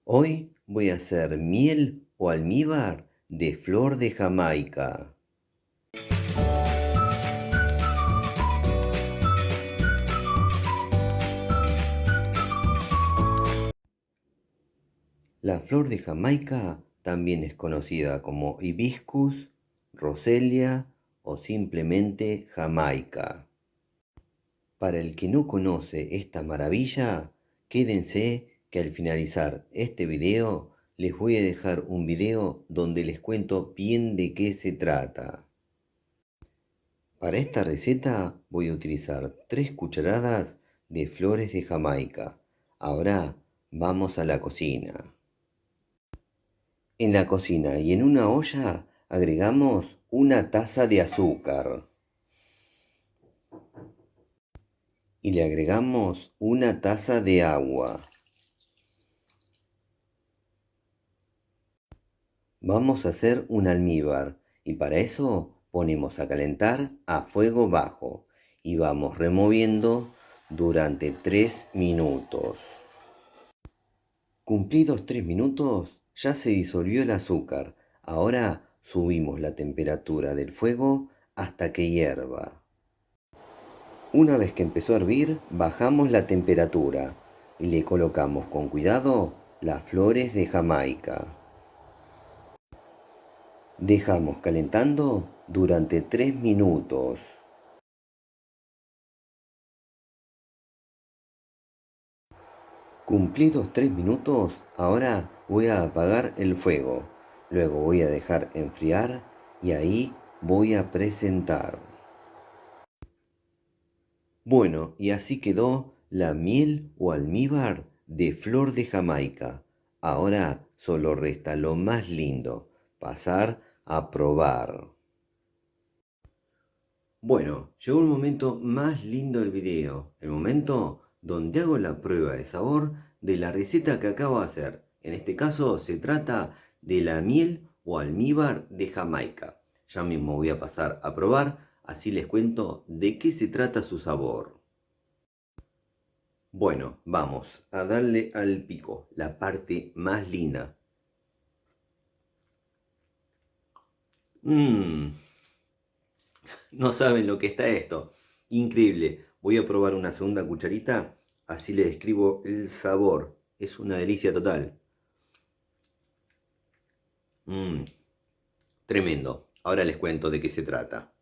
Hoy voy a hacer miel o almíbar de flor de Jamaica. La flor de Jamaica también es conocida como hibiscus, roselia o simplemente Jamaica. Para el que no conoce esta maravilla, quédense que al finalizar este video les voy a dejar un video donde les cuento bien de qué se trata. Para esta receta voy a utilizar 3 cucharadas de flores de Jamaica. Ahora vamos a la cocina. En la cocina y en una olla agregamos una taza de azúcar y le agregamos una taza de agua. Vamos a hacer un almíbar y para eso ponemos a calentar a fuego bajo y vamos removiendo durante 3 minutos. Cumplidos 3 minutos, ya se disolvió el azúcar. Ahora subimos la temperatura del fuego hasta que hierva. Una vez que empezó a hervir, bajamos la temperatura y le colocamos con cuidado las flores de Jamaica. Dejamos calentando durante 3 minutos. Cumplidos 3 minutos, ahora voy a apagar el fuego. Luego voy a dejar enfriar y ahí voy a presentar. Bueno, y así quedó la miel o almíbar de flor de Jamaica. Ahora solo resta lo más lindo, pasar a probar. Bueno, llegó el momento más lindo del video, el momento donde hago la prueba de sabor de la receta que acabo de hacer. En este caso se trata de la miel o almíbar de Jamaica. Ya mismo voy a pasar a probar, así les cuento de qué se trata su sabor. Bueno, vamos a darle al pico, la parte más linda. No saben lo que está esto. Increíble. Voy a probar una segunda cucharita, así les describo el sabor. Es una delicia total. Tremendo. Ahora les cuento de qué se trata.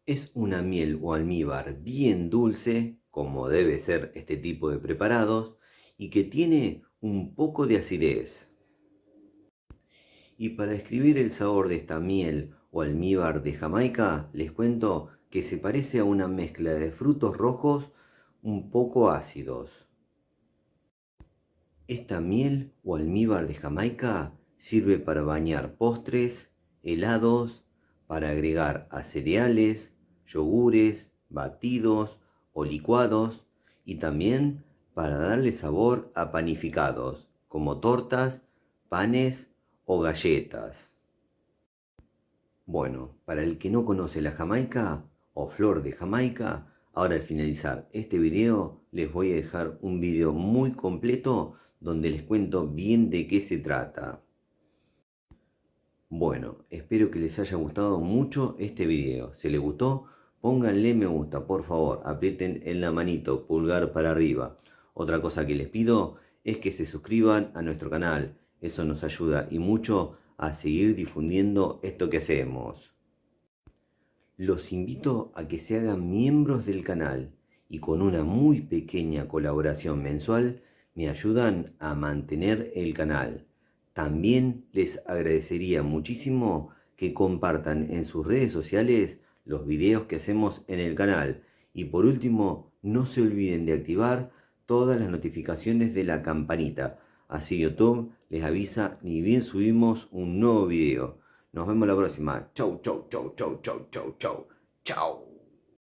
Es una miel o almíbar bien dulce, como debe ser este tipo de preparados, y que tiene un poco de acidez. Y para describir el sabor de esta miel o almíbar de Jamaica, les cuento que se parece a una mezcla de frutos rojos un poco ácidos. Esta miel o almíbar de Jamaica sirve para bañar postres, helados, para agregar a cereales, yogures, batidos o licuados y también para darle sabor a panificados como tortas, panes o galletas. Bueno, para el que no conoce la Jamaica o flor de Jamaica, ahora al finalizar este video les voy a dejar un video muy completo donde les cuento bien de qué se trata. Bueno, espero que les haya gustado mucho este video. Si les gustó, pónganle me gusta, por favor, aprieten en la manito, pulgar para arriba. Otra cosa que les pido es que se suscriban a nuestro canal. Eso nos ayuda y mucho a seguir difundiendo esto que hacemos. Los invito a que se hagan miembros del canal y con una muy pequeña colaboración mensual me ayudan a mantener el canal. También les agradecería muchísimo que compartan en sus redes sociales los videos que hacemos en el canal. Y por último, no se olviden de activar todas las notificaciones de la campanita. Así YouTube les avisa ni bien subimos un nuevo video. Nos vemos la próxima. Chau, chau, chau, chau, chau, chau, chau. Chau.